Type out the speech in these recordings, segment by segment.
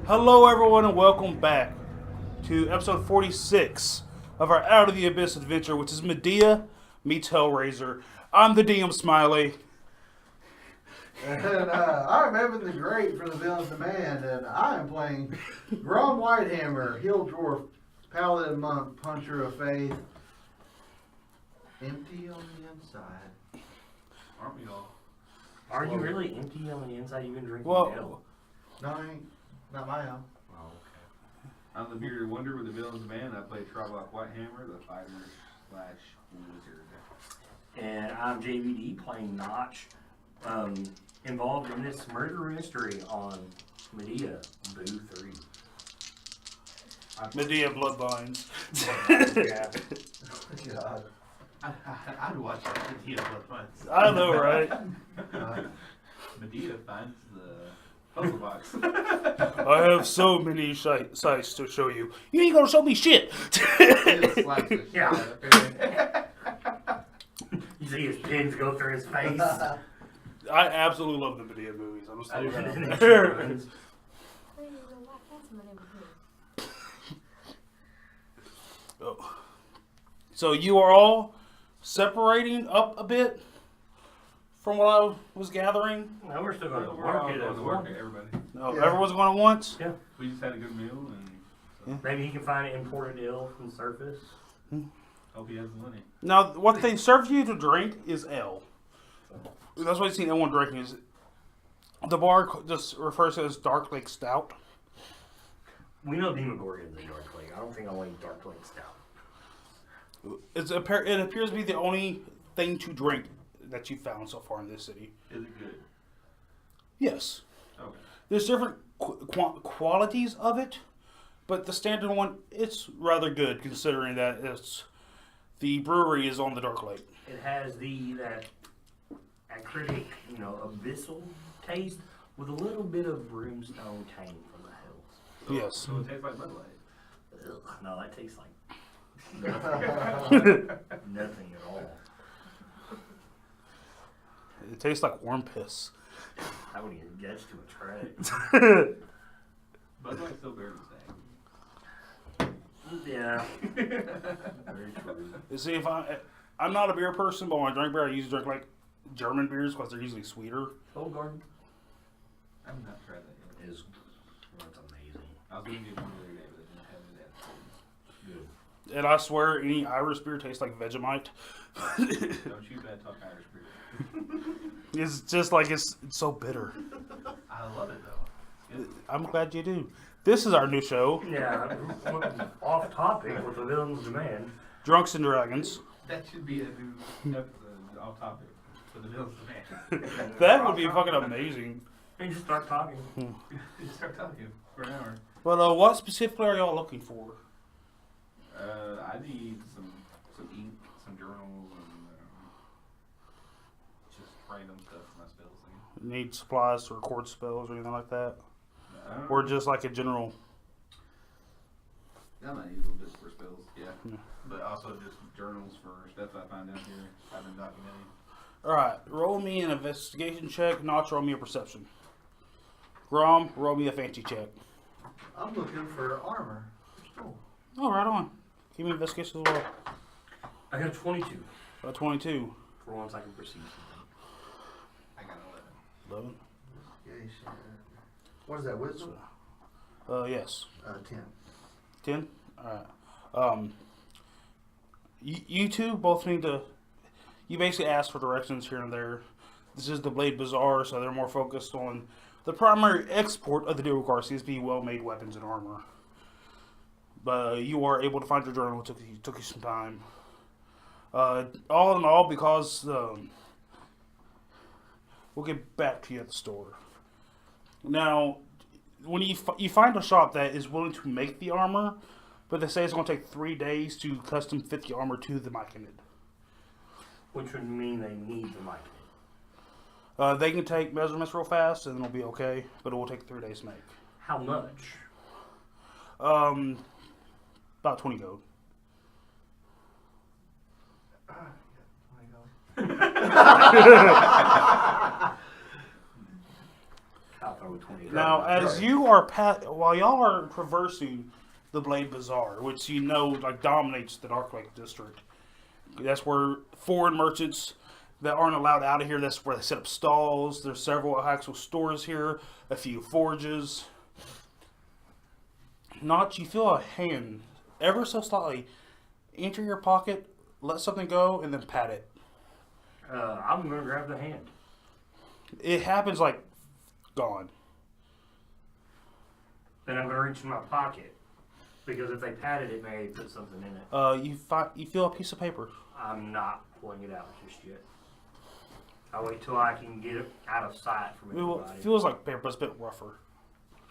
Hello, everyone, and welcome back to episode 46 of our Out of the Abyss adventure, which is Medea meets Hellraiser. I'm the DM Smiley. And I'm Evan the Great from the Villain's Demand, and I am playing Grom Whitehammer, Hill Dwarf, Paladin Monk, Puncher of Faith. Empty on the inside. Aren't we all? Are you really empty on the inside? You've been drinking Well, ale? No, I ain't. Not my own. Oh, okay. I'm the Bearded Wonder with the Villain's Man. I play Triblock Whitehammer, the fighter slash wizard. And I'm JVD playing Notch, involved in this murder mystery on Medea, Boo 3. Medea Bloodlines. Yeah. God. I'd watch that Medea Bloodlines. I know, right? Medea finds the puzzle box. I have so many sights to show you. You ain't gonna show me shit. Just slaps the shit Yeah. out of it. You see his pins go through his face. I absolutely love the Medea movies. I'm just I do saying too. that. Oh. So you are all separating up a bit from what I was gathering. No, we're still going to We're all work it going as to work one. it, everybody. No, Yeah. everyone's going at once. Yeah. We just had a good meal and so Maybe he can find an imported ale from the surface. hope he has the money. Now, what they serve you to drink is ale. That's what I've seen everyone drinking. Is the bar just refers to it as Dark Lake Stout. We know Demogorgon's a Dark Lake. I don't think I want Dark Lake Stout. It appears to be the only thing to drink that you found so far in this city. Is it good? Yes. Okay. There's different qualities of it, but the standard one, it's rather good considering that the brewery is on the Dark Lake. It has that acritic, abyssal taste with a little bit of brimstone tang from the hills. Yes. So it tastes like Bud Light. Ugh, no, that tastes like nothing at all. It tastes like worm piss. I wouldn't even guess to a tray. Bud Light's still better than Yeah. Very true. You see, I'm not a beer person, but when I drink beer, I usually drink like German beers because they're usually sweeter. Old Garden I've not tried that yet. that's amazing. I was going to get one the other day, but I didn't have it at Good. And I swear, any Irish beer tastes like Vegemite. Don't you bad talk Irish beer. It's just like it's so bitter. I love it though. It's I'm glad you do. This is our new show, Yeah, off topic with the Villain's Demand. Drunks and Dragons. That should be a new episode off topic for the Villain's Demand. That would be fucking amazing. And just start talking. Just start talking for an hour. But what specifically are y'all looking for? I need some ink, some journals, and just random stuff for my spells thing. Need supplies to record spells or anything like that? Or just like a general... I might use a little bit for spells, yeah. Yeah. But also just journals for stuff I find out here. I've been documenting. Alright, roll me an investigation check. Notch, roll me a perception. Grom, roll me a fancy check. I'm looking for armor. Oh, right on. Give me investigation as well. I got 22. 22. For once I can perceive I got 11. Investigation. What is that, wisdom? Yes. 10. 10? Alright. You two both need to... You basically ask for directions here and there. This is the Blade Bazaar, so they're more focused on... The primary export of the Duogar seems to be well-made weapons and armor. But you are able to find your journal. It took you some time. All in all, because... we'll get back to you at the store. Now, when you find a shop that is willing to make the armor, but they say it's going to take 3 days to custom fit the armor to the Myconid. Which would mean they need the mic. They can take measurements real fast, and it'll be okay, but it will take 3 days to make. How much? About 20 gold. I'll throw 20. Now, as you are while y'all are traversing the Blade Bazaar, which you know like dominates the Dark Lake district, that's where foreign merchants that aren't allowed out of here. That's where they set up stalls. There's several actual stores here, a few forges. Notch, you feel a hand ever so slightly enter your pocket, let something go, and then pat it. I'm going to grab the hand. It happens like gone. Then I'm going to reach in my pocket. Because if they pat it, it may put something in it. You feel a piece of paper. I'm not pulling it out just yet. I'll wait till I can get it out of sight from everybody. It feels like paper, but it's a bit rougher.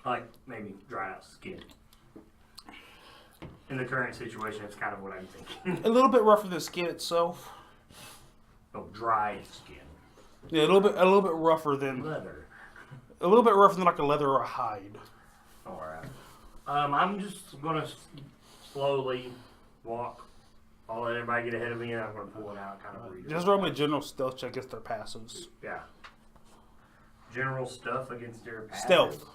Like maybe dry out skin. In the current situation, that's kind of what I'm thinking. A little bit rougher than skin itself. Oh, dry skin. Yeah, a little bit rougher than Leather. a little bit rougher than like a leather or a hide. Alright. I'm just gonna slowly walk. I'll let everybody get ahead of me and I'm gonna pull it out, kind of read it. Just roll me a general stealth check against their passives. Yeah. General stuff against their passive. Stealth.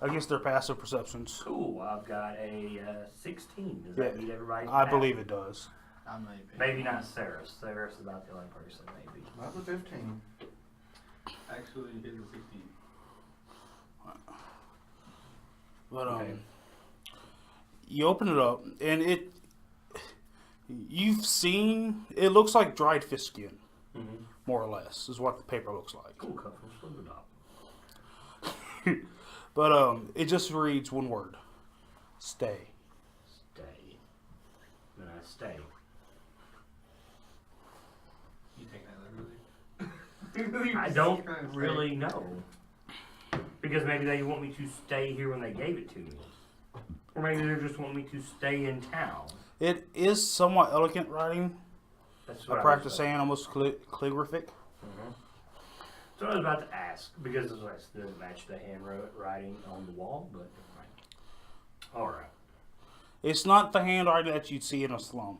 Against their passive perceptions. Cool. I've got a 16. Does that beat everybody? I believe it does. I may be. Maybe not Saris. Saris is about the only person, maybe. Mine's a 15. Actually, his is 16. But Okay. you open it up and you've seen it looks like dried fish skin, more or less, is what the paper looks like. Cool. Cut from Slippery Dog. But it just reads one word: stay. Stay. Then I stay. You take that literally? I don't really know. Because maybe they want me to stay here when they gave it to me. Or maybe they just want me to stay in town. It is somewhat elegant writing. That's I what practice was saying almost calligraphic. So I was about to ask, because it doesn't match the handwriting on the wall, but alright. It's not the handwriting that you'd see in a slum.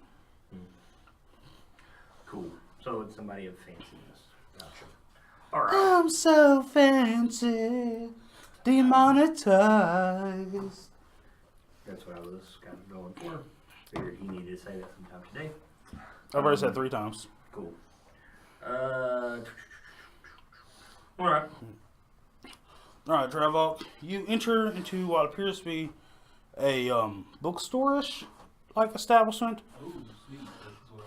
Cool. So it's somebody of fanciness. Gotcha. Alright. I'm so fancy, demonetized. That's what I was kind of going for. Figured he needed to say that sometime today. I've already said 3 times. Cool. Alright. Alright, Travok, you enter into what appears to be a bookstore-ish like establishment. Oh, sweet. This is what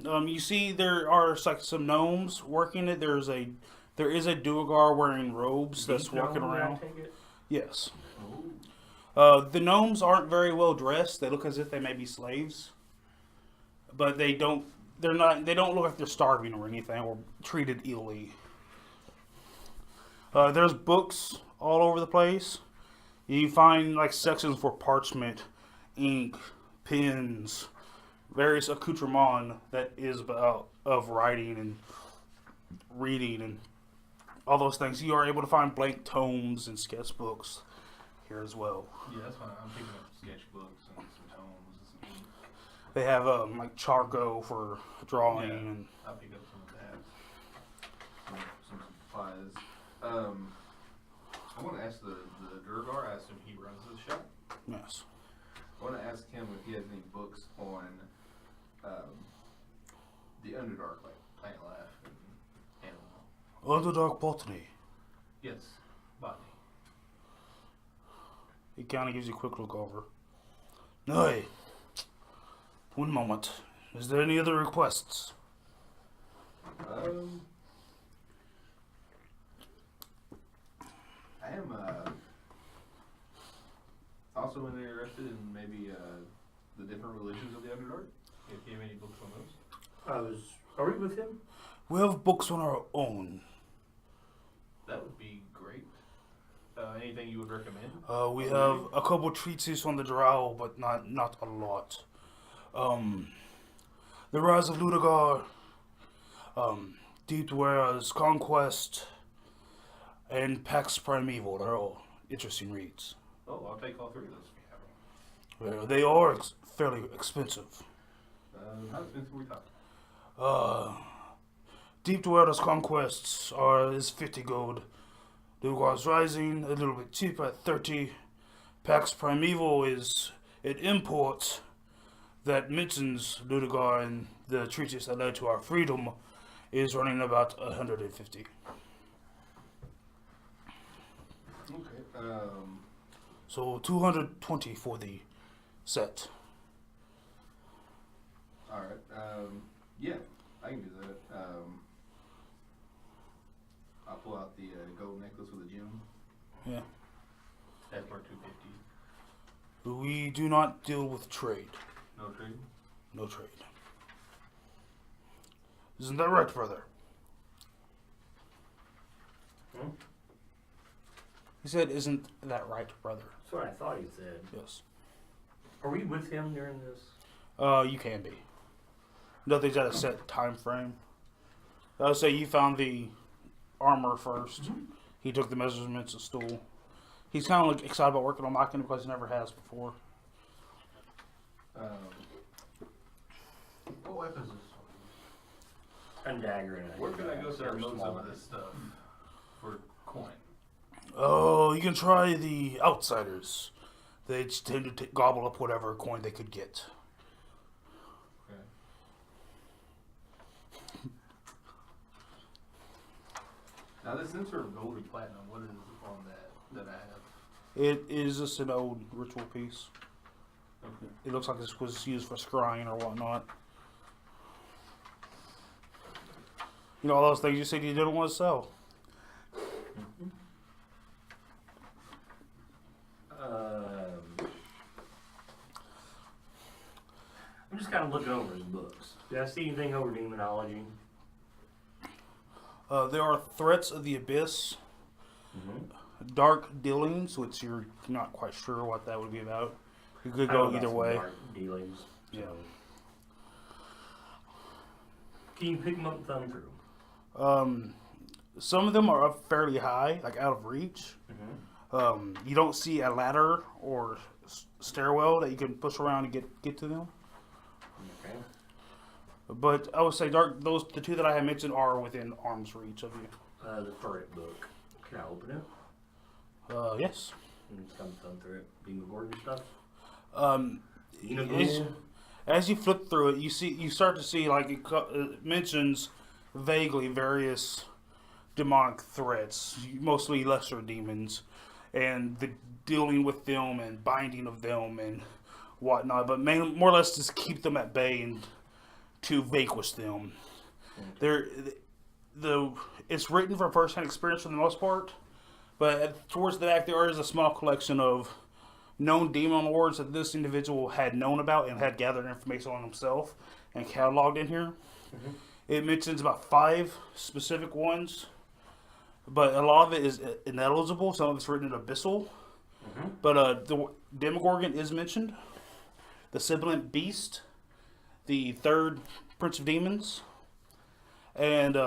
I like. You see there are like some gnomes working it. There is a Duergar wearing robes that's walking around. Yes. The gnomes aren't very well dressed. They look as if they may be slaves, but they don't look like they're starving or anything or treated illy. There's books all over the place. You find like sections for parchment, ink, pens, various accoutrements that is about of writing and reading and all those things. You are able to find blank tomes and sketchbooks here as well. Yeah, that's fine. I'm picking up sketchbooks and some tomes and some ink. They have like charcoal for drawing Yeah. and I'll pick up some of that. Some supplies. I want to ask the Durgar. I assume he runs the shop. yes. I want to ask him if he has any books on the Underdark, like plant life and animal. Underdark botany. Yes, botany. He kind of gives you a quick look over. No. One moment. Is there any other requests? I am also interested in maybe the different religions of the Underdark. If you have any books on those, Are we with him? We have books on our own. that would be great. Anything you would recommend? We have a couple treatises on the Drow, but not a lot. The Rise of Ludagar, Deep Dweller's Conquest, and Pax Primeval. They're all interesting reads. Oh, I'll take all 3 of those if you have them. They are fairly expensive. How expensive are we talking? Deep Dweller's Conquests is 50 gold. Lugar's Rising, a little bit cheaper at 30. Pax Primeval is an import that mentions Lugar and the treatise that led to our freedom is running about 150. Okay. So 220 for the set. All right. Yeah, I can do that. I'll pull out the gold necklace with a gem. Yeah. That's worth 250. We do not deal with trade. No trade. No trade. Isn't that right, brother? Hmm? He said, isn't that right, brother? That's what I thought he said. Yes. Are we with him during this? You can be. Nothing's at a set time frame. I would say you found the armor first. He took the measurements of stool. He's kind of like excited about working on mocking because he never has before. What weapons is A dagger and a Where can I go to unload some small of this stuff for coin? Oh, you can try the outsiders. They just tend to gobble up whatever coin they could get. Okay. Now this sensor of gold and platinum, what is on that I have? It is just an old ritual piece. Okay. It looks like this was used for scrying or whatnot. You know, all those things you said you didn't want to sell. I'm just kind of looking over his books. Did I see anything over demonology? There are threats of the abyss, dark dealings, which you're not quite sure what that would be about. You could I know go about either some way. dark dealings. So. Yeah. Can you pick them up and thumb through? Some of them are up fairly high, like out of reach. You don't see a ladder or stairwell that you can push around and get to them. Okay. But I would say the two that I have mentioned are within arm's reach of you. The turret book. Can I open it? Yes. And just come thumb through it. Bingo Gordon stuff. As you flip through it, you start to see like it mentions vaguely various demonic threats, mostly lesser demons, and the dealing with them and binding of them and whatnot. But more or less just keep them at bay and to vanquish them. It's written from first-hand experience for the most part, but towards the back there is a small collection of known demon lords that this individual had known about and had gathered information on himself and cataloged in here. It mentions about 5 specific ones, but a lot of it is ineligible. Some of it's written in abyssal. But the Demogorgon is mentioned, the Sibilant Beast, the third Prince of Demons, and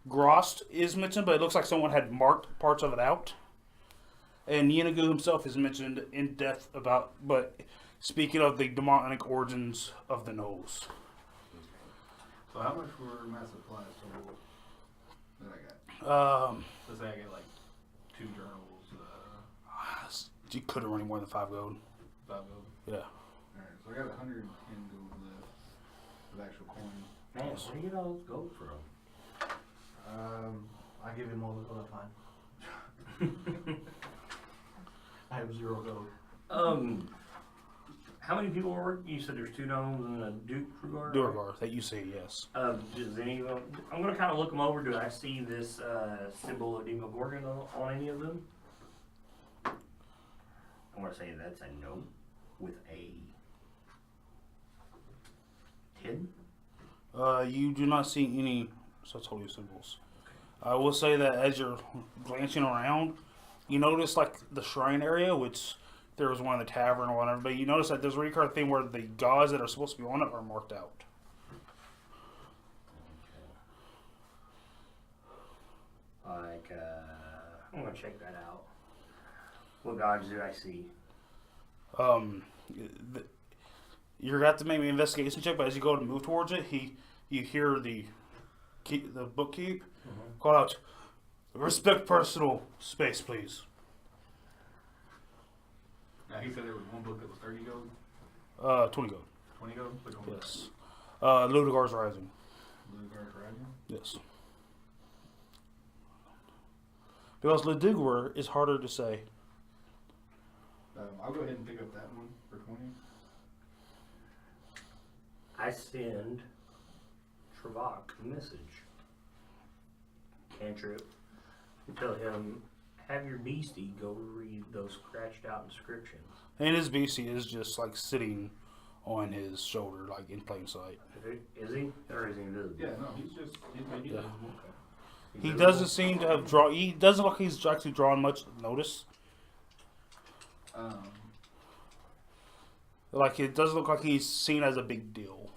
Grost is mentioned, but it looks like someone had marked parts of it out. And Yenagu himself is mentioned in depth about, but speaking of the demonic origins of the nose. So how much were my supplies total that I got? Let's say I get like 2 journals, You couldn't run any more than 5 gold. 5 gold. Yeah. Alright, so I got 110 gold left of actual coin. Man, where do you get all those gold from? I give him all the gold I find. I have 0 gold. How many people were working? You said there's 2 gnomes and a Duergar? Duergar, that you see, yes. Does any of them? I'm gonna kind of look them over. Do I see this symbol of Demogorgon on any of them? I want to say that's a gnome with a 10. You do not see any such holy symbols. I will say that as you're glancing around, you notice like the shrine area, which there was one in the tavern or whatever, but you notice that there's a recurring thing where the gods that are supposed to be on it are marked out. Like, I'm gonna check that out. What gods do I see? You're gonna have to make an investigation check, but as you go to move towards it, you hear the bookkeep call out, Respect personal space, please. Now, he said there was one book that was 30 gold, 20 gold. 20 gold? Which one was Yes. Ludigar's Rising. that? Lugar's Rising? Yes. Because Ludigar is harder to say. I'll go ahead and pick up that one for 20. I send Travak a message. Cantrip. And tell him, have your beastie go read those scratched out inscriptions. And his beastie is just like sitting on his shoulder, like in plain sight. Is he? Or is he invisible? Yeah, no, he's just. He's Yeah. okay. He Invisible? doesn't seem to have drawn. He doesn't look like he's actually drawn much notice. Like it doesn't look like he's seen as a big deal.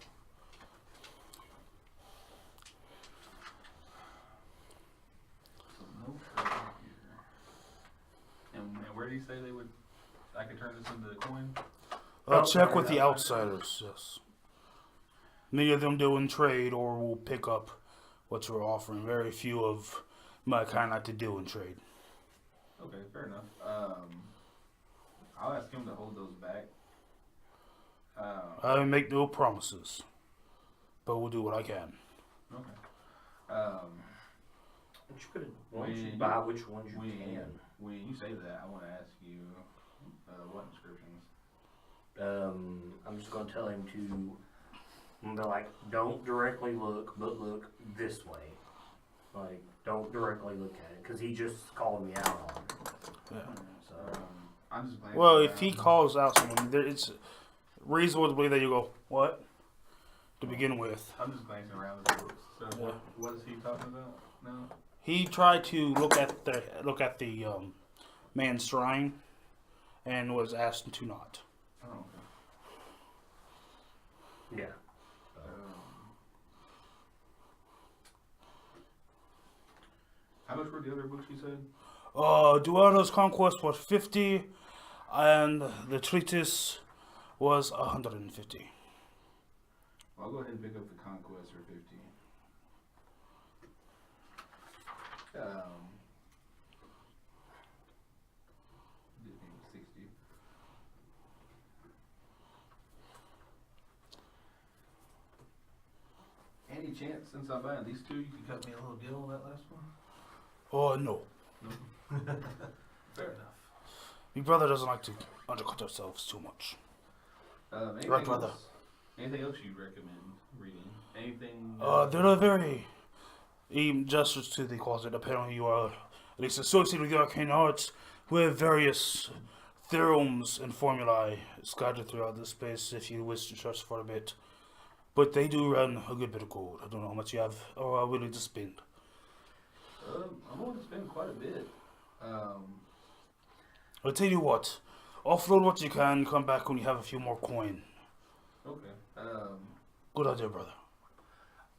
So no trade here. And where do you say they would? I could turn this into a coin. Check with the outsiders. Yes. Many of them deal in trade or will pick up what you're offering. Very few of my kind like to deal in trade. Okay, fair enough. I'll ask him to hold those back. I make no promises, but will do what I can. Okay. Why don't you buy which ones you can? When you say that, I want to ask you what inscriptions. I'm just going to tell him to, be like, don't directly look, but look this way. Like, don't directly look at it, because he just called me out on it. Yeah. So, I'm just glancing Well, around. if he calls out someone, it's reasonable to believe that you go, what? To begin with. I'm just glancing around the books. So Yeah. what is he talking about now? He tried to look at the man's shrine and was asked to not. Oh, okay. yeah. How much were the other books you said? Duardo's Conquest was 50, and the treatise was 150. I'll go ahead and pick up the Conquest for 50. Did me 60. Any chance, since I'm buying these two, you can cut me a little deal on that last one? Oh, no. Fair enough. Your brother doesn't like to undercut ourselves too much. Anything Right, brother. else? Anything else you'd recommend reading? Anything? There are very even gestures to the closet. Apparently, you are at least associated with the arcane arts. We have various theorems and formulae scattered throughout this space if you wish to search for a bit. But they do run a good bit of gold. I don't know how much you have or are willing to spend. I'm willing to spend quite a bit. I'll tell you what. Offload what you can. Come back when you have a few more coin. Okay. Good idea, brother.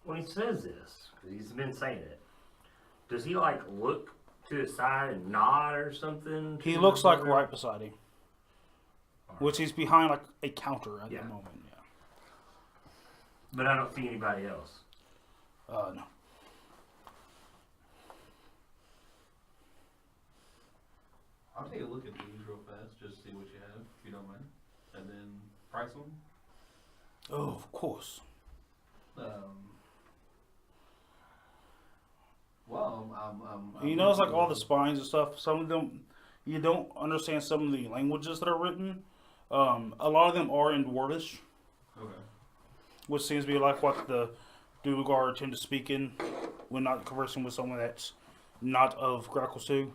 When he says this, because he's been saying it, does he like look to the side and nod or something? He to looks the like brother? right beside him, which he's behind like a counter at Yeah. the moment. Yeah. But I don't see anybody else. No. I'll take a look at these real fast, just to see what you have, if you don't mind, and then price them. Oh, of course. Well, You notice like all the spines and stuff. Some of them you don't understand some of the languages that are written. A lot of them are in Dwarvish, Okay. which seems to be like what the Duergar tend to speak in when not conversing with someone that's not of Gracklstugh.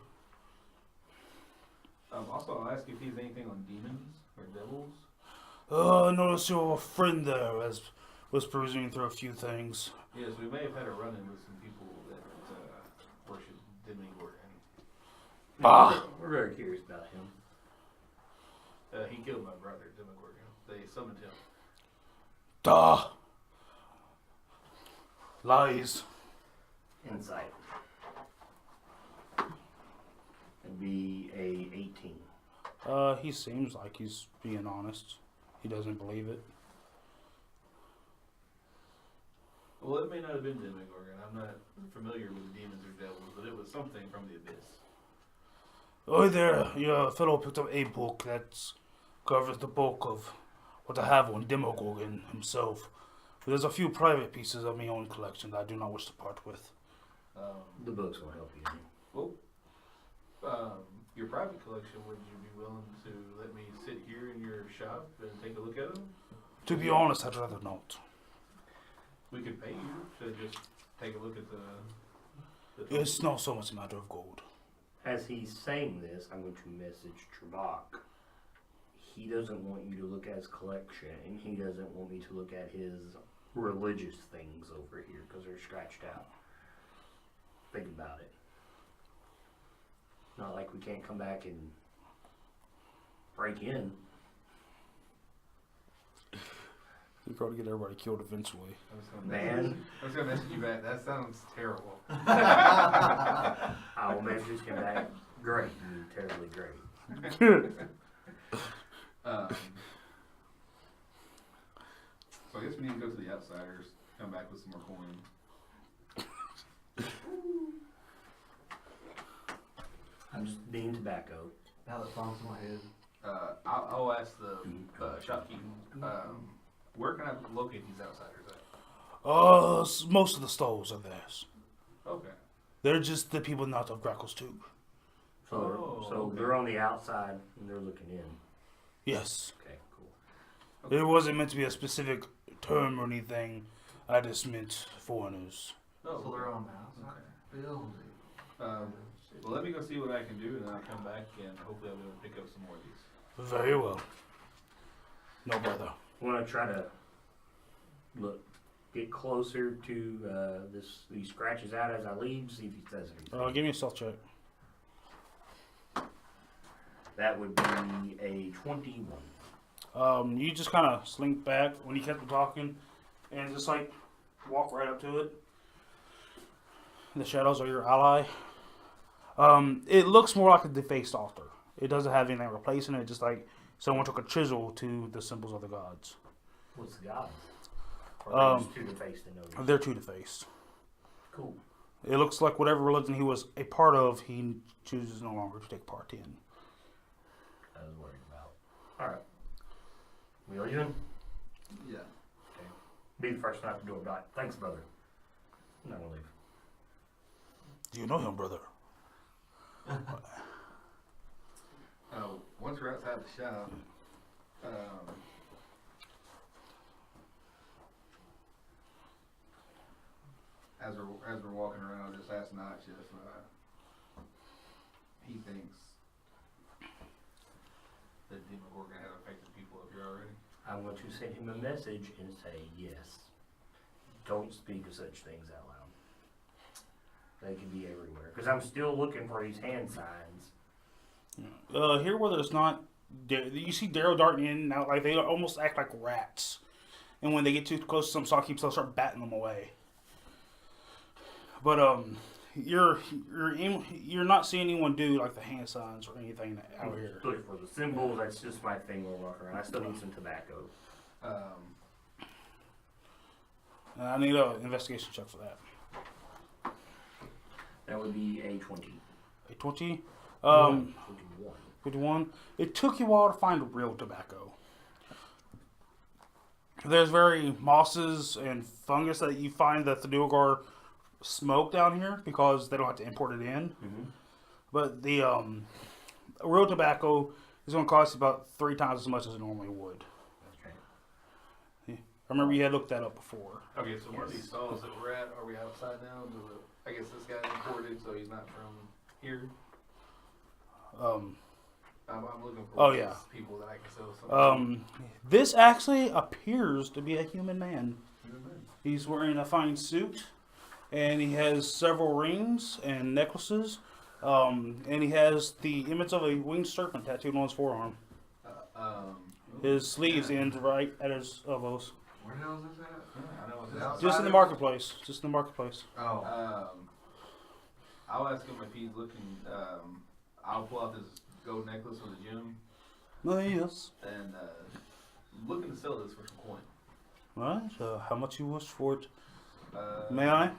Also, I'll ask if he's anything on demons or devils. I noticed your friend there was perusing through a few things. Yes, we may have had a run-in with some people that worship demigorgon. Bah! We're very curious about him. He killed my brother, demigorgon. They summoned him. Duh! Lies. Insight. It'd be a 18. He seems like he's being honest. He doesn't believe it. Well, it may not have been Demogorgon. I'm not familiar with demons or devils, but it was something from the abyss. Oh, there, your fellow picked up a book that covers the bulk of what I have on Demogorgon himself. But there's a few private pieces of my own collection that I do not wish to part with. The books will help you. Well, your private collection, would you be willing to let me sit here in your shop and take a look at them? To be honest, I'd rather not. We could pay you to just take a look at the It's not so much a matter of gold. As he's saying this, I'm going to message Trebek. He doesn't want you to look at his collection, and he doesn't want me to look at his religious things over here because they're scratched out. Think about it. Not like we can't come back and break in. You probably get everybody killed eventually. I was gonna Man. I was gonna message you back. That sounds terrible. I will message him back. Great, you terribly great. So I guess we need to go to the outsiders. Come back with some more coin. I'm just needing tobacco. Now that bombs in my head. I'll ask the shopkeep. Where can I locate these outsiders at? Most of the stalls are theirs. Okay. They're just the people not of Gracklstugh. So, okay. they're on the outside and they're looking in. Yes. Okay, cool. It wasn't meant to be a specific term or anything. I just meant foreigners. Oh, So they're on the outside building. well, let me go see what I can do, and then I'll come back, and hopefully I'll be able to pick up some more of these. Very well. No bother. I want to try to get closer to these scratches out as I leave, see if he says anything. Give me a stealth check. That would be a 21. You just kind of slink back when he kept talking, and just like walk right up to it. The shadows are your ally. It looks more like a defaced altar. It doesn't have anything replacing it. Just like someone took a chisel to the symbols of the gods. What's the god? Or are they just too defaced to know? They're too defaced. Cool. It looks like whatever religion he was a part of, he chooses no longer to take part in. I was worried about. Alright. We leaving? Yeah. Okay. Be the first one out the door. Right. Thanks, brother. I'm not gonna leave. Do you know him, brother? Once we're outside the shop, as we're walking around, I'll just ask Notch if he thinks that Demogorgon had affected people up here already. I'm going to send him a message and say yes. Don't speak of such things out loud. They can be everywhere. Because I'm still looking for these hand signs. Here where there's not, you see Daryl darting in and out, like they almost act like rats. And when they get too close to some stockkeepers, they'll start batting them away. But you're not seeing anyone do like the hand signs or anything out here. Looking for the symbols. That's just my thing when I walk around. I still need some tobacco. I need an investigation check for that. That would be a 20. A 20? 21. 51. It took you a while to find real tobacco. There's very mosses and fungus that you find that the Duergar smoke down here because they don't have to import it in. Mm-hmm. But the real tobacco is going to cost you about 3 times as much as it normally would. Okay. I remember you had looked that up before. Okay, so one of these stalls that we're at, are we outside now? I guess this guy imported, so he's not from here. I'm looking for people that I can sell something. This actually appears to be a human man. He's wearing a fine suit, and he has several rings and necklaces, and he has the image of a winged serpent tattooed on his forearm. His sleeves end right at his elbows. Where the hell is this at? I know it's Outside Just in the of- marketplace. Just in the marketplace. Oh. I'll ask him if he's looking. I'll pull out this gold necklace from the gym Oh, yes. and looking to sell this for some coin. Right. How much you wish for it? May I?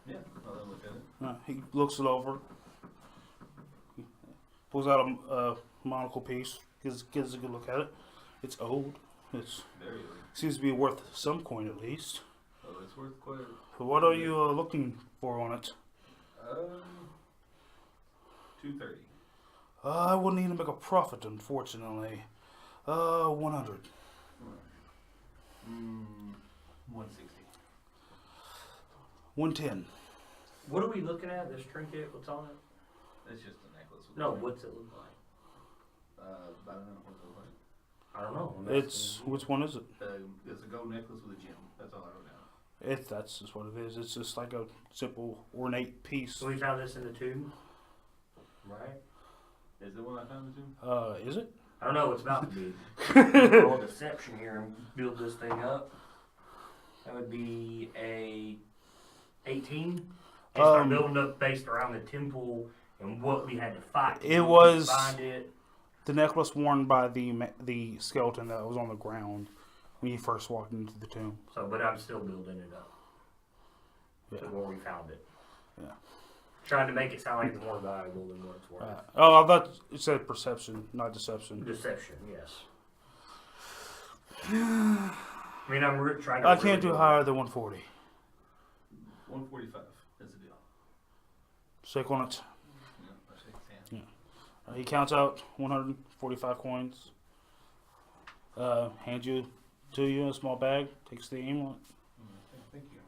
Yeah, I'll look at it. He looks it over. He pulls out a monocle piece. Gives a good look at it. It's old. It's Very old. seems to be worth some coin at least. Oh, it's worth quite What are you looking for on it? 230. I will need to make a profit, unfortunately. 100. 160. 110. What are we looking at? This trinket? What's on it? It's just a necklace. With No, a ring. what's it look like? I don't know what it looks like. I don't know. It's which one is it? It's a gold necklace with a gem. That's all I wrote down. That's just what it is. It's just like a simple ornate piece. So we found this in the tomb, right? Is it one I found it too? Is it? I don't know. It's about to be. Roll deception here and build this thing up. That would be a 18. And start building up based around the temple and what we had to fight. It was find it. the necklace worn by the skeleton that was on the ground when you first walked into the tomb. So, but I'm still building it up Yeah. to where we found it. Yeah. Trying to make it sound like it's more valuable than what it's worth. I thought it said perception, not deception. Deception, yes. I mean, I'm trying to. I can't do higher than 140. 145 is the deal. Shake on it. Yeah, I shake his hand. He counts out 145 coins. Hands you to you in a small bag. Takes the amulet. Thank you.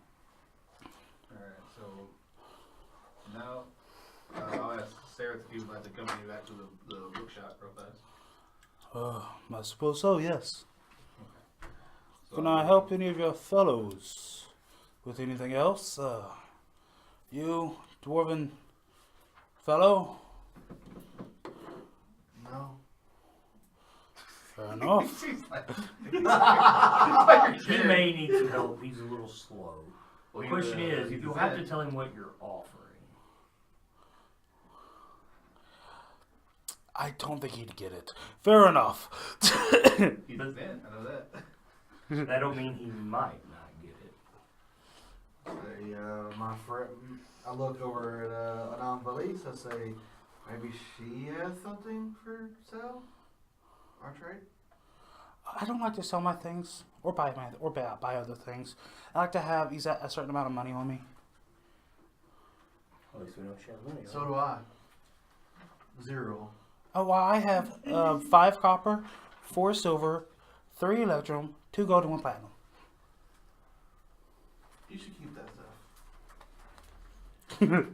Alright, so now I'll ask Sarah if you would like to accompany me back to the bookshop real fast. I suppose so, yes. So Can I help any of your fellows with anything else? You, dwarven fellow? No. Fair enough. She's like, He may need some help. He's a little slow. The Well, question is, he's you'll a have to Zen. tell him what you're offering. I don't think he'd get it. Fair enough. He's a Zen, I know that. That don't mean he might not get it. Say, my friend, I look over at Anam Valise. I say, maybe she has something for sale or trade. I don't like to sell my things or buy other things. I like to have a certain amount of money on me. At least we know she has money. So do I. 0. Oh, well, I have 5 copper, 4 silver, 3 electrum, 2 gold, and 1 platinum. You should keep that stuff.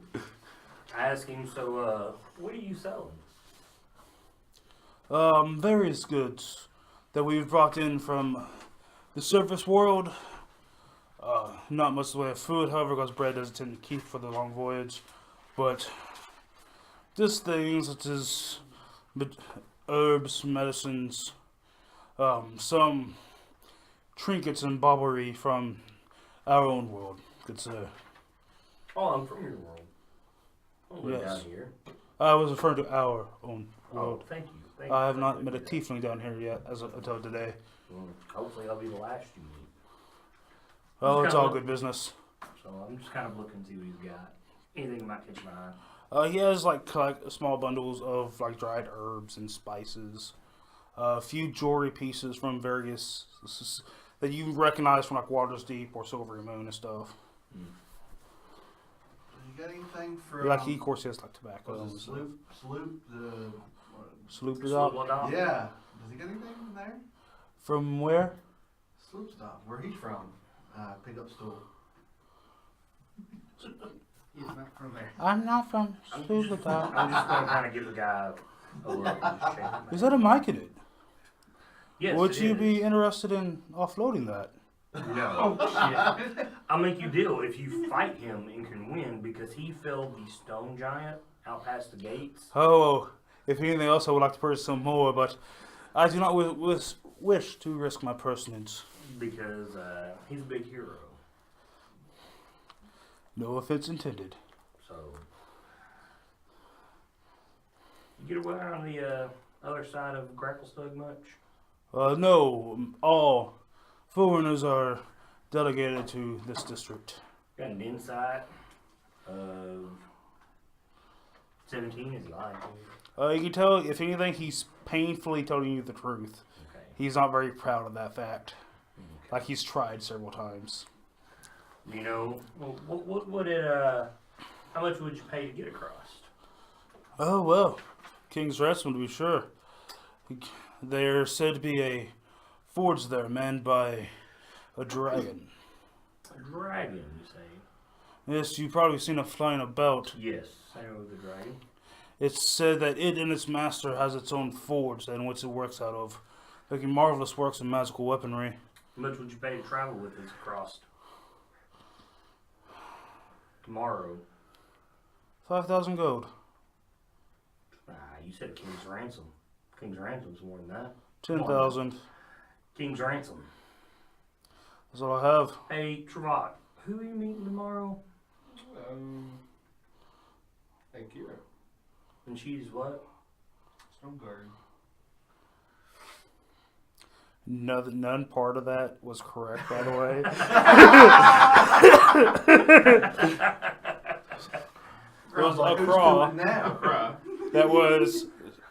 I ask him, so, what are you selling? Various goods that we've brought in from the surface world. Not much in the way of food, however, because bread doesn't tend to keep for the long voyage. But just things such as herbs, medicines, some trinkets and baubery from our own world, good sir. Oh, I'm from your world. I don't live Yes. down here. I was referring to our own Oh, world. thank you. Thank I you. have not met a tiefling down here yet, until today. Hopefully I'll be the last you meet. Oh, Just it's kinda all good business. So I'm just kind of looking to see what he's got. Anything that might catch my eye. He has like small bundles of like dried herbs and spices. A few jewelry pieces from various that you recognize from like Waters Deep or Silvery Moon and stuff. You got anything for Like he, of course, he has like tobacco. was and it stuff. Sloop the Sloop is out. yeah. Does he got anything in there? From where? Sloop stop. Where he's from? Pick up stool. He's not from there. I'm not from Sloop. I'm just going to kind of give the guy a look and just shake him. Is that a mic in it? Yes, Would it you is. be interested in offloading that? No. Shit. I'll make you deal if you fight him and can win because he felled the stone giant out past the gates. Oh, if anything else, I would like to purchase some more, but I do not wish to risk my personage. Because he's a big hero. No offense intended. So you get away on the other side of Gracklstugh much? No, all foreigners are delegated to this district. Got an insight of 17. Is he lying to me? You can tell, if anything, he's painfully telling you the truth. Okay. He's not very proud of that fact. Okay. Like, he's tried several times. You know, what would it, how much would you pay to get across? Oh, well. King's Ransom, to be sure. There's said to be a forge there manned by a dragon. A dragon, you say? Yes, you've probably seen it flying about. Yes, I know the dragon. It's said that it and its master has its own forge in which it works out of, making marvelous works of magical weaponry. How much would you pay to travel with this across? Tomorrow. 5,000 gold. You said a king's ransom. King's ransom's more than that. 10,000. King's ransom. That's all I have. Hey, Travat, who are you meeting tomorrow? Hey, Kira. And she's what? Stone Guard. None part of that was correct, by the way. It was Like, who's Accra. doing now? Cry. That was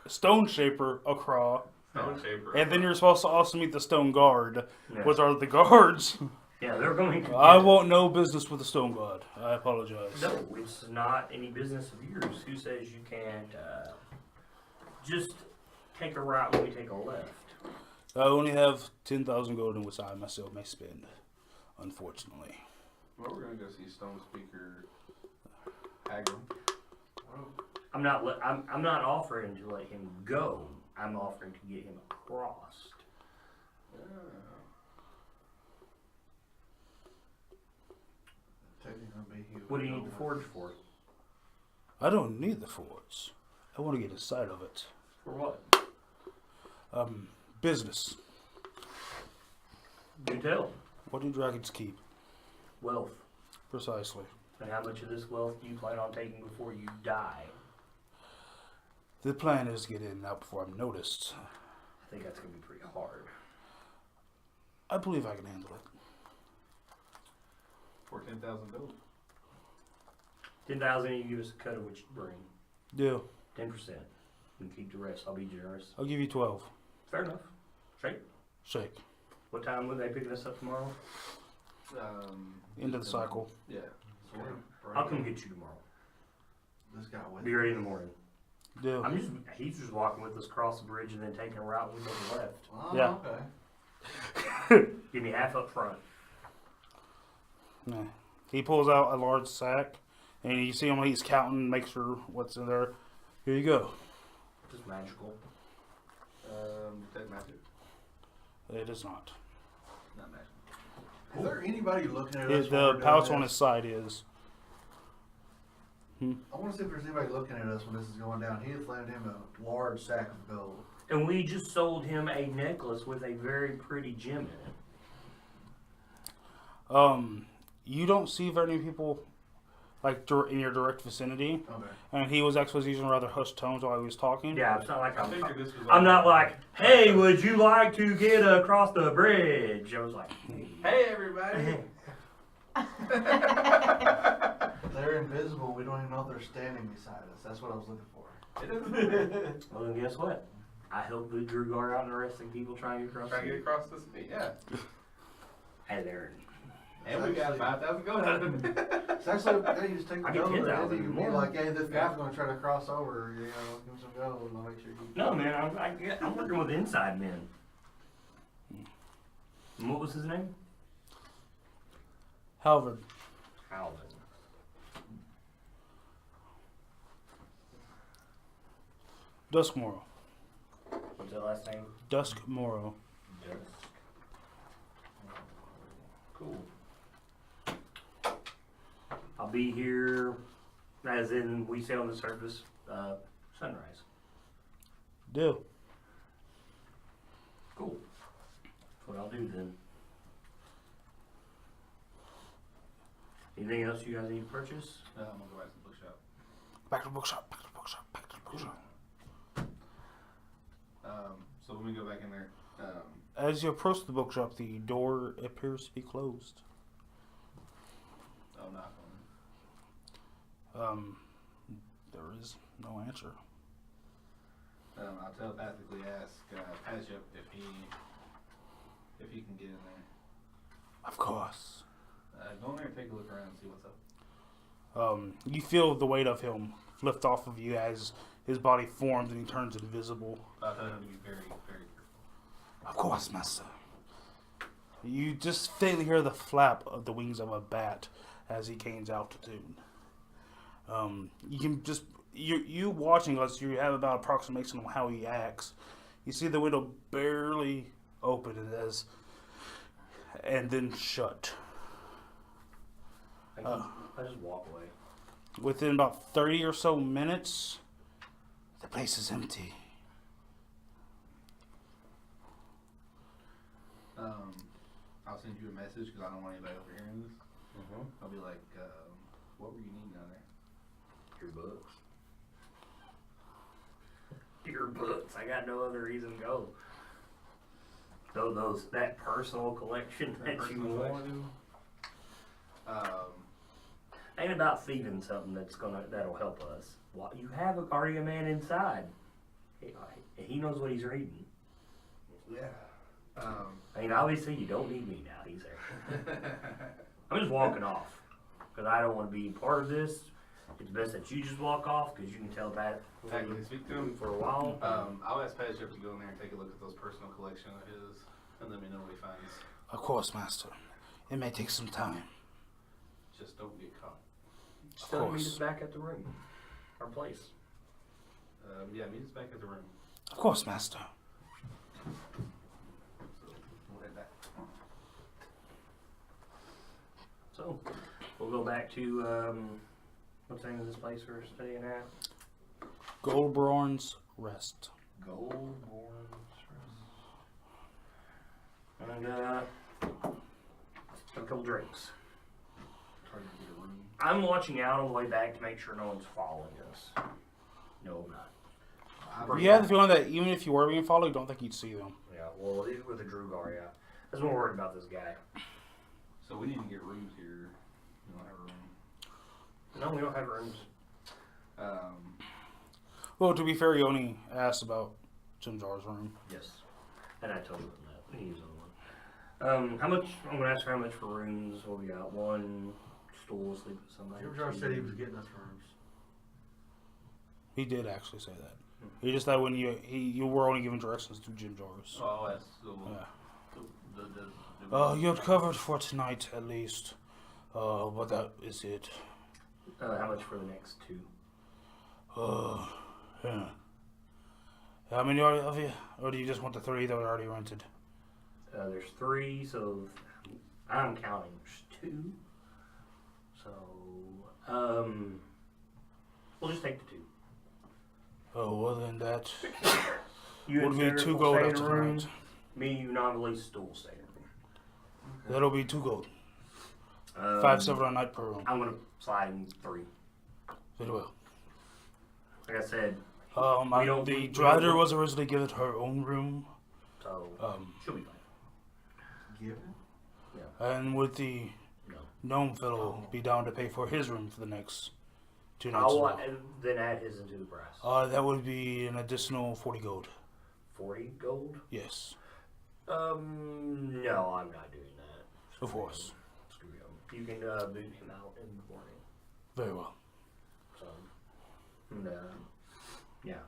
Stone Shaper, Accra. Stone Shaper. And then you're supposed to also meet the Stone Guard, Yeah. which are the guards. Yeah, they're going to. I want no business with the Stone Guard. I apologize. No, it's not any business of yours. Who says you can't just take a right when we take a left? I only have 10,000 gold in which I myself may spend, unfortunately. Well, we're gonna go see Stone Speaker Hagram. I'm not offering to let him go. I'm offering to get him across. What do you need the forge for? I don't need the forge. I want to get inside of it. For what? Business. Do tell. What do dragons keep? Wealth. Precisely. And how much of this wealth do you plan on taking before you die? The plan is to get in and out before I'm noticed. I think that's going to be pretty hard. I believe I can handle it. For 10,000 gold. 10,000, you give us a cut of what you bring. Deal. 10%. You keep the rest. I'll be generous. I'll give you 12. Fair enough. Straight. Shake. What time will they pick us up tomorrow? End of the cycle. Yeah. I'll come get you tomorrow. This guy with Be ready in the morning. Deal. He's just walking with us across the bridge and then taking a route when we go left. Oh, Yeah. okay. Give me half up front. Yeah. He pulls out a large sack, and you see him, he's counting, make sure what's in there. Here you go. Just magical. That magic. It is not. Not magic. Is there anybody looking at us? The while we're doing pouch on this? his side is. I want to see if there's anybody looking at us when this is going down. He has landed him a large sack of gold. And we just sold him a necklace with a very pretty gem in it. You don't see very many people like in your direct vicinity, Okay. and he was actually using rather hushed tones while he was talking. Yeah, it's not like I figured this was. I'm not like, hey, would you like to get across the bridge? I was like, Hey, everybody. They're invisible. We don't even know if they're standing beside us. That's what I was looking for. well, then guess what? I helped the Drew guard out and the rest of the people trying to get across. Trying to get across this city. Yeah. Hey there. And we got 5,000 gold out of it. It's actually, yeah, you just take the I get gold 10,000 and you can be more. like, hey, this guy's going to try to cross over. You know, give him some gold and I'll make sure you. No, man, I'm working with inside men. And what was his name? Halvard. Alvin. Duskmorrow. What's that last name? Duskmorrow. Dusk. Cool. I'll be here, as in we say on the surface, sunrise. Deal. Cool. That's what I'll do then. Anything else you guys need to purchase? I'm gonna go back to the bookshop. Back to the bookshop. Back to the bookshop. Back to the bookshop. So when we go back in there, As you approach the bookshop, the door appears to be closed. knock on it. There is no answer. I'll telepathically ask Paget if he can get in there. Of course. Go in there and take a look around and see what's up. You feel the weight of him lift off of you as his body forms and he turns invisible. I'll tell him to be very, very careful. Of course, master. You just faintly hear the flap of the wings of a bat as he gains altitude. You can just you watching us. You have about approximation of how he acts. You see the window barely open and then shut. I just walk away. Within about 30 or so minutes, the place is empty. I'll send you a message because I don't want anybody overhearing this. Mm-hmm. I'll be like, what were you needing down there? Your books. Your books. I got no other reason to go. That personal collection that you want. Ain't about thieving something that'll help us. What you have a guardian man inside. He knows what he's reading. Yeah. I mean, obviously you don't need me now. He's there. I'm just walking off because I don't want to be part of this. It's best that you just walk off because you can tell that. Actually, speak to him for a while. I'll ask Paget to go in there and take a look at those personal collection of his, and let me know what he finds. Of course, master. It may take some time. Just don't get caught. Just tell him meet us back at the room, our place. Yeah, meet us back at the room. Of course, master. So we'll head back. So we'll go back to what's the name of this place we're staying at? Goldborn's Rest. And a couple drinks. Trying to get a room. I'm watching out on the way back to make sure no one's following us. No, I'm not. You have the feeling that even if you were being followed, you don't think you'd see them. Yeah, well, with the Drugar, yeah. That's what we're worried about this guy. So we need to get rooms here. We don't have a room. No, we don't have rooms. Well, to be fair, you only asked about Jim Jar's room. Yes. And I told him that. He was on one. How much? I'm going to ask for how much for rooms. What we got? One stool, sleep with somebody. George said he was getting us rooms. He did actually say that. He just that when you were only giving directions to Jim Jar's. Oh, I'll ask. Yeah. You're covered for tonight at least. But that is it. How much for the next two? Yeah. How many of you? Or do you just want the three that are already rented? There's three, so I'm counting. There's two. So, we'll just take the two. Oh, well then that You would and be Sarah 2 will gold stay in after a room. tonight. Me, you, non-released stool stay in a room. That'll be 2 gold. 5 silver a night per room. I'm gonna slide in 3. Very well. Like I said, The driver was originally given her own room. so she'll be fine. Given? And would the No. gnome fellow be down to pay for his room for the next 2 nights? I'll then add his into the price. That would be an additional 40 gold. 40 gold? Yes. No, I'm not doing that. Of course. Screw him. You can boot him out in the morning. Very well. So, and, yeah.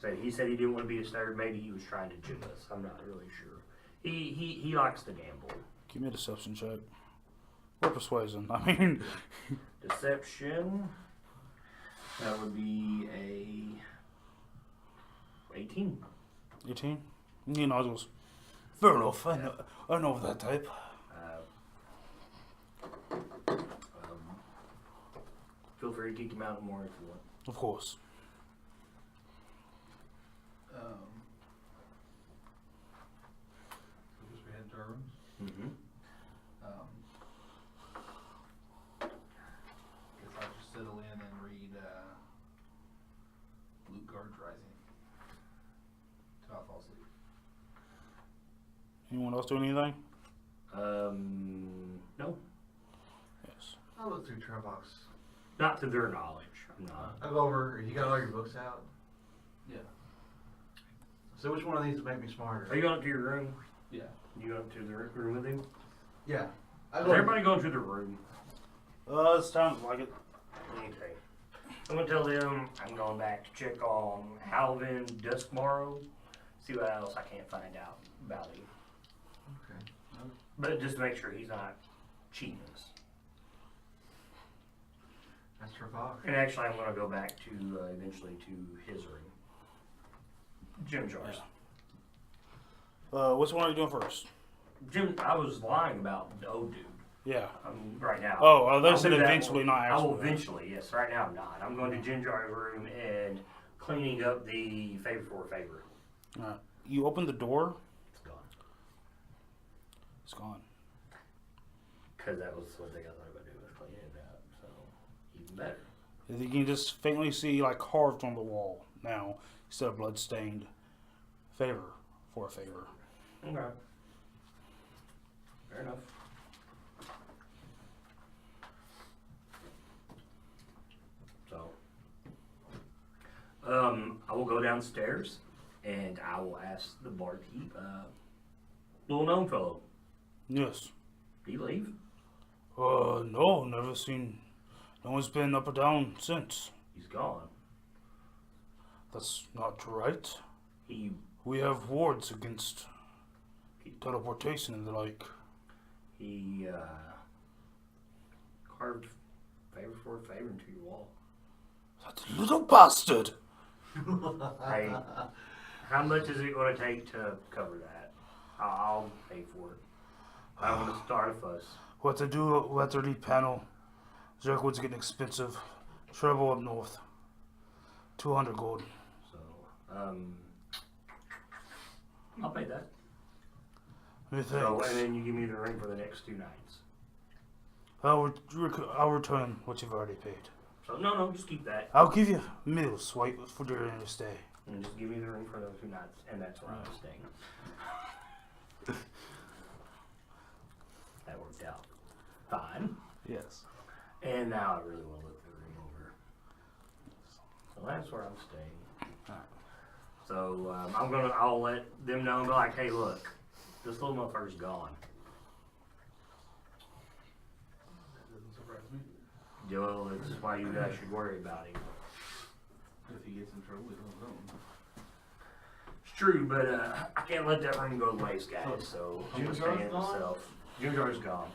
So he said he didn't want to be disturbed. Maybe he was trying to jig us. I'm not really sure. He likes to gamble. Give me a deception check. Or persuasion. I mean, Deception. That would be a 18. 18. You know, it goes. Fair enough. I know that type. Feel free to kick him out more if you want. Of course. So just we head to our rooms. Mm-hmm. Guess I'll just settle in and read Luke Guard's Rising till I fall asleep. Anyone else do anything? No. Yes. I'll look through Trevok's. Not to their knowledge. I'm not. I'll go over. You got all your books out? Yeah. So which one of these will make me smarter? Are you going up to your room? Yeah. You going up to the room with him? Yeah. Is everybody going to the room? It sounds like it. Okay. I'm going to tell them I'm going back to check on Halvin Duskmorrow, see what else I can't find out about him. Okay. But just to make sure he's not cheating us. That's Trevok. And actually, I'm going to go back to eventually to his room. Jim Jars. Which one are you doing first? Jim, I was lying about the old dude. Yeah. Right now. Oh, they I'll said do that eventually, one. not I actually. will eventually, yes. Right now I'm not. I'm going to Jim Jar's room and cleaning up the favor for a favor. You open the door. It's gone. It's gone. Because that was one thing I thought about doing, was cleaning it up. So, even better. You can just faintly see like carved on the wall now instead of blood-stained. Favor for a favor. Okay. Fair enough. So, I will go downstairs and I will ask the barkeep, little known fellow, Yes. did he leave? No, never seen. No one's been up or down since. He's gone. That's not right. He We have wards against teleportation and the like. He carved favor for a favor into your wall. That little bastard! Hey, how much is it going to take to cover that? I'll pay for it. I don't want to start a fuss. What to do with the lead panel? Zerkwood's getting expensive. Trouble up north. 200 gold. So, I'll pay that. Thanks. So, and then you give me the ring for the next 2 nights. I'll return what you've already paid. So, no, just keep that. I'll give you meals for during your stay. And just give me the ring for those 2 nights, and that's where I'm staying. That worked out fine. Yes. And now I really want to look the ring over. So that's where I'm staying. Alright. So I'll let them know and be like, hey, look, this little motherfucker's gone. That doesn't surprise me. Well, this is why you guys should worry about him. If he gets in trouble, he's on his own. It's true, but I can't let that ring go to waste, guys. So I'm Jim gonna Jar's stay it gone? myself. Jim Jar's gone.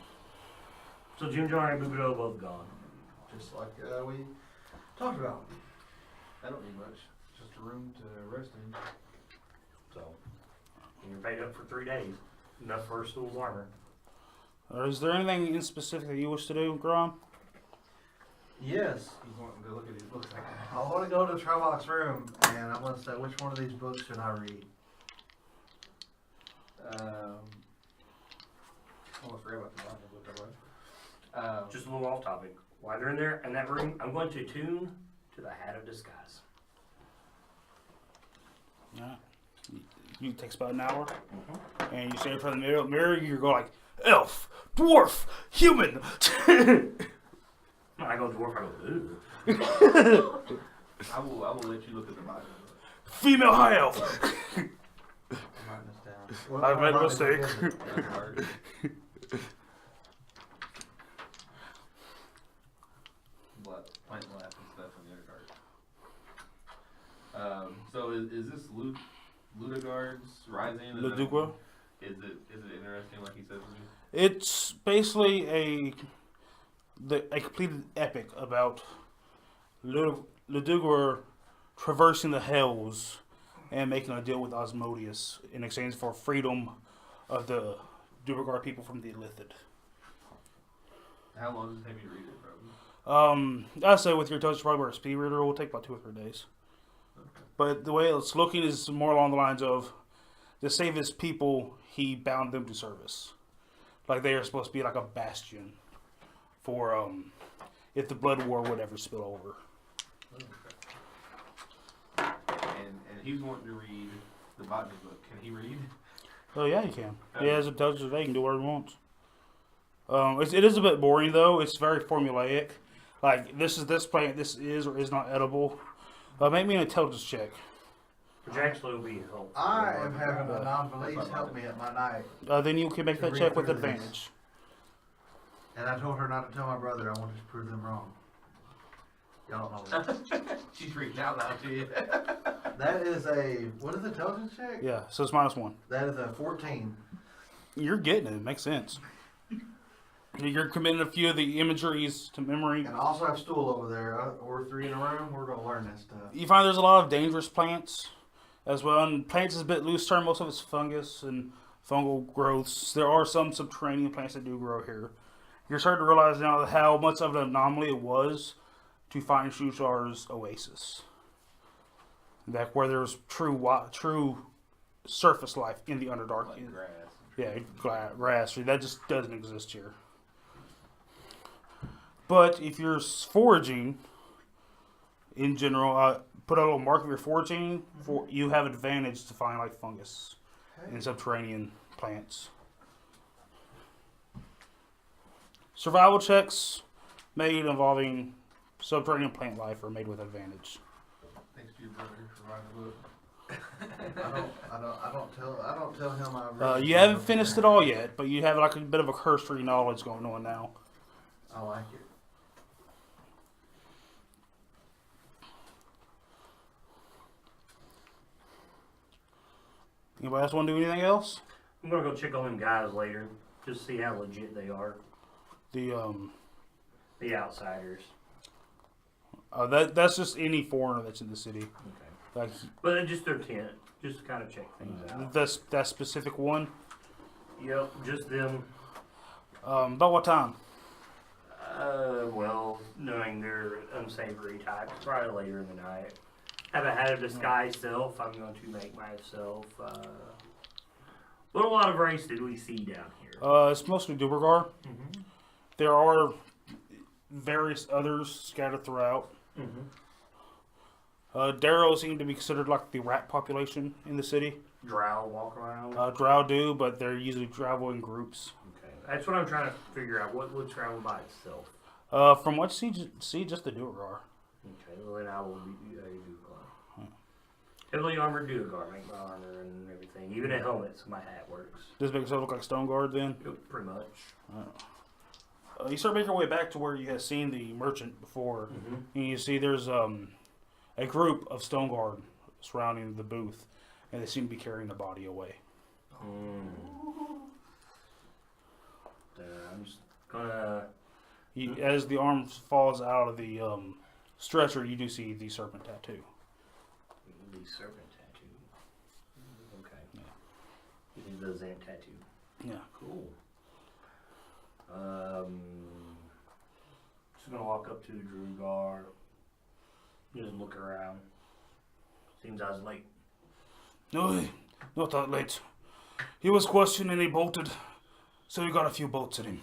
So Jim Jar and Bubido both gone. Just like we talked about. I don't need much. Just a room to rest in. So and you're paid up for 3 days. Enough for a stool's armor. Is there anything in specific that you wish to do, Grom? Yes. He's wanting to look at his books like that. I want to go to Trevok's room and I want to say which one of these books should I read. Almost forgot about the bottom book I read. Just a little off topic. While they're in there in that room, I'm going to tune to the Hat of Disguise. Yeah. You takes about an hour, and you stand in front of the mirror. You go like elf, dwarf, human. I go dwarf. I go, ooh. I will let you look at the bottom book. Female high elf. I'm writing this down. I've made a mistake. Underdark. Plant and laugh and stuff in the Underdark. So is this Ludegard's Rising? Ludugua? Is it interesting like he said to me? It's basically a completed epic about Ludugua traversing the hells and making a deal with Osmodius in exchange for freedom of the Duergar people from the Illithid. How long does it take me to read it, probably? I'd say with your touch, probably a speed reader, it will take about 2 or 3 days. Okay. But the way it's looking is more along the lines of, to save his people, he bound them to service. Like they are supposed to be like a bastion for if the blood war would ever spill over. Okay. And he's wanting to read the botany book. Can he read? Oh yeah, he can. He has a touch today. He can do whatever he wants. It is a bit boring though. It's very formulaic. Like this plant. This is or is not edible. Make me an intelligence check. Which actually will be helpful. I am having a non-belief help me at my night. Then you can make that check with advantage. And I told her not to tell my brother. I wanted to prove them wrong. Y'all don't know that. She's reading out loud to you. That is a, what is the intelligence check? Yeah, so it's -1. That is a 14. You're getting it. It makes sense. You're committing a few of the imageries to memory. And I also have stool over there. We're 3 in a room. We're going to learn this stuff. You find there's a lot of dangerous plants as well. And plants is a bit loose term. Most of it's fungus and fungal growths. There are some subterranean plants that do grow here. You're starting to realize now how much of an anomaly it was to find Shushar's oasis. That where there's true surface life in the Underdark. Like grass. Yeah, grass. That just doesn't exist here. But if you're foraging, in general, put a little mark of your foraging. You have advantage to find like fungus and subterranean plants. Survival checks made involving subterranean plant life are made with advantage. Thanks to your brother for writing the book. I don't tell him I really You haven't finished it all yet, but you have like a bit of a cursory knowledge going on now. I like it. Anybody else want to do anything else? I'm gonna go check on them guys later, just see how legit they are. The outsiders. that's just any foreigner that's in the city. Okay. Like But just their tent, just to kind of check things out. that specific one. Yep, just them. About what time? Well, knowing they're unsavory types, probably later in the night. Haven't had a disguise self. I'm going to make myself. What a lot of race did we see down here? It's mostly Dubergar. Mm-hmm. There are various others scattered throughout. Mm-hmm. Darrow seem to be considered like the rat population in the city. Drow walk around. Drow do, but they're usually travel in groups. Okay, that's what I'm trying to figure out. What would travel by itself? From what you see, just the Duergar. Okay, well then I will be a Duergar. Heavily armored Duergar, make my armor and everything. Even a helmet, so my hat works. Does it make yourself look like Stone Guard then? Yep, pretty much. You start making your way back to where you had seen the merchant before, and you see there's a group of Stone Guard surrounding the booth, and they seem to be carrying the body away. I'm just gonna. As the arm falls out of the stretcher, you do see the serpent tattoo. The serpent tattoo. Okay. Yeah. The Zant tattoo. Yeah. Cool. Just gonna walk up to the Drugar. Just look around. Seems I was late. No, not that late. He was questioned and he bolted, so we got a few bolts in him.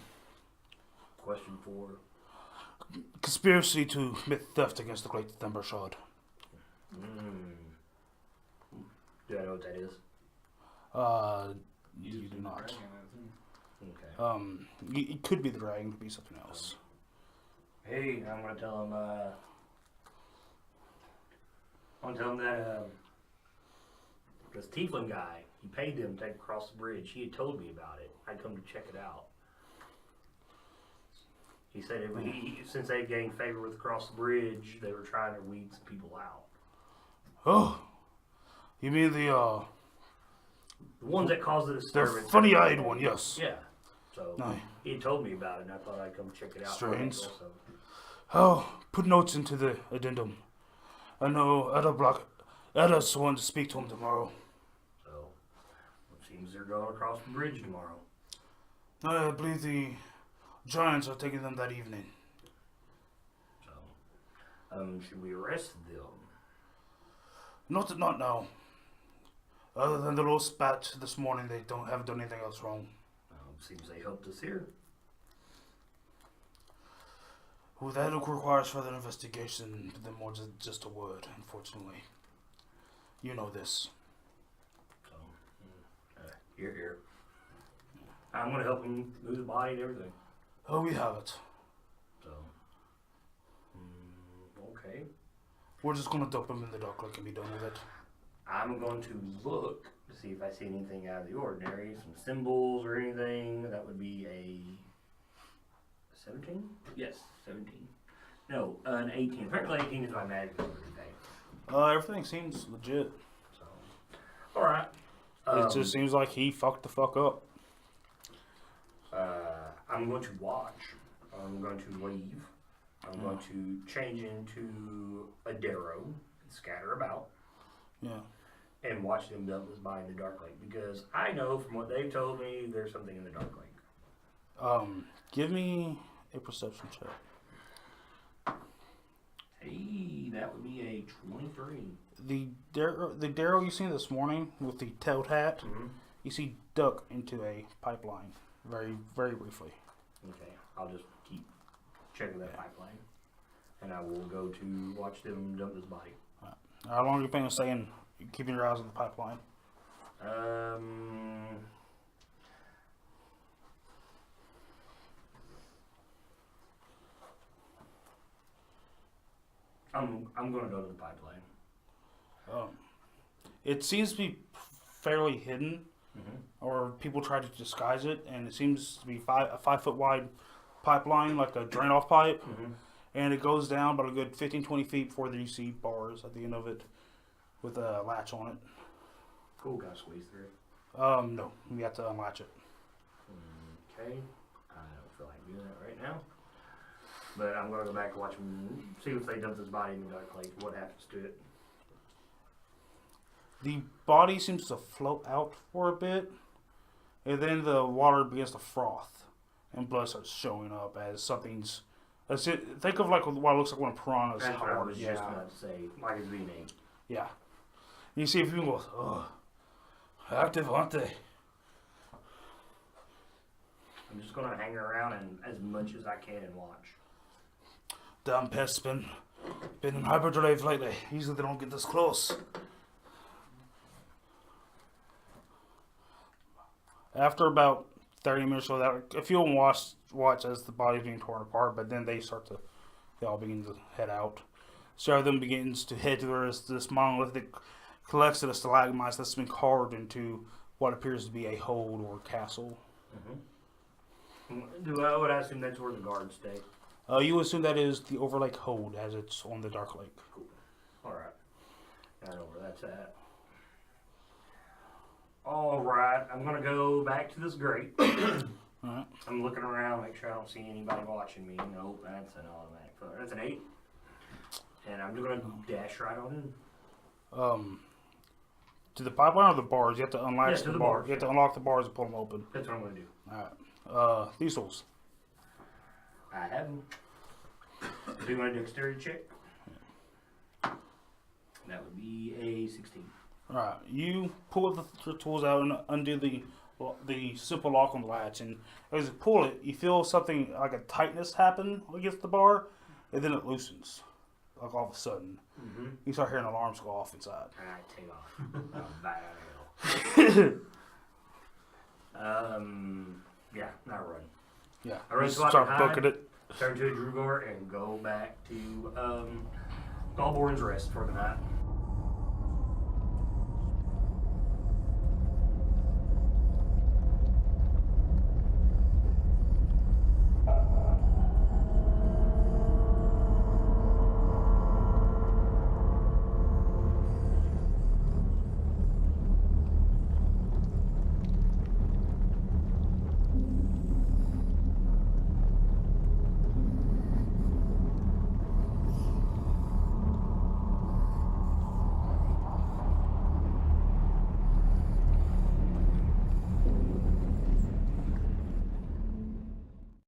Question 4. Conspiracy to commit theft against the Great Timber Shard. Do I know what that is? You do not. Okay. It could be the dragon, could be something else. Hey, I'm gonna tell him. I'm gonna tell him that this Tiefling guy, he paid them to take across the bridge. He had told me about it. I'd come to check it out. He said since they gained favor with across the bridge, they were trying to weed some people out. Oh, you mean the ones that caused the disturbance. funny-eyed one, yes. Yeah. So No. he had told me about it, and I thought I'd come check it out. Strange. Also. Oh, put notes into the addendum. I know Edda's the one to speak to him tomorrow. So it seems they're going across the bridge tomorrow. I believe the giants are taking them that evening. So, should we arrest them? Not now. Other than the little spat this morning, they haven't done anything else wrong. Seems they helped us here. Well, that requires further investigation than more just a word, unfortunately. You know this. So, you're here. I'm going to help him move the body and everything. Oh, we have it. So, okay. We're just gonna dump him in the dark lake and be done with it. I'm going to look to see if I see anything out of the ordinary, some symbols or anything. That would be a 17? Yes, 17. No, an 18. Apparently 18 is my magic number today. Everything seems legit. So, alright. It just seems like he fucked the fuck up. I'm going to watch. I'm going to leave. I'm going to change into a darrow and scatter about. Yeah. And watch them dump this body in the dark lake, because I know from what they've told me there's something in the dark lake. Give me a perception check. Hey, that would be a 23. The darrow you seen this morning with the toad hat, you see duck into a pipeline very, very briefly. Okay, I'll just keep checking that pipeline, and I will go to watch them dump this body. How long are you planning on staying, keeping your eyes on the pipeline? I'm going to go to the pipeline. It seems to be fairly hidden, or people try to disguise it, and it seems to be a 5 foot wide pipeline, like a drain off pipe, and it goes down about a good 15-20 feet before you see bars at the end of it with a latch on it. Cool, got to squeeze through. No, you have to unlatch it. Okay, I don't feel like doing that right now. But I'm going to go back and watch them, see if they dump this body in the dark lake, what happens to it. The body seems to float out for a bit, and then the water begins to froth, and blood starts showing up as something's... Think of like what it looks like when a piranha's That's what I hard. was just about to say, like it's being ate. Yeah. You see a few people go, active, aren't they? I'm just going to hang around and as much as I can and watch. Damn pests been in hyperdrive lately. Usually they don't get this close. After about 30 minutes or that, a few of them watch as the body's being torn apart, but then they all begin to head out. So them begins to head towards this monolithic collection of stalagmites that's been carved into what appears to be a hold or castle. I would assume that's where the guards stay. You assume that is the Overlake Hold, as it's on the Dark Lake. Cool. Alright. I know where that's at. Alright, I'm going to go back to this grate. Alright. I'm looking around, make sure I don't see anybody watching me. Nope, that's an automatic. That's an 8. And I'm just going to dash right on in. To the pipeline or the bars? You have to unlatch the the bars. You have to unlock the bars and pull them open. That's what I'm going to do. Alright. These tools. I have them. Do you want to do dexterity check? That would be a 16. Alright. You pull the tools out and undo the simple lock on the latch, and as you pull it, you feel something like a tightness happen against the bar, and then it loosens. Like all of a sudden. You start hearing alarms go off inside. Alright, take off. Bad. Yeah, now run. Yeah. I run You so I start can booking hide, it. turn to a Drugor, and go back to Gallborn's Rest for the night.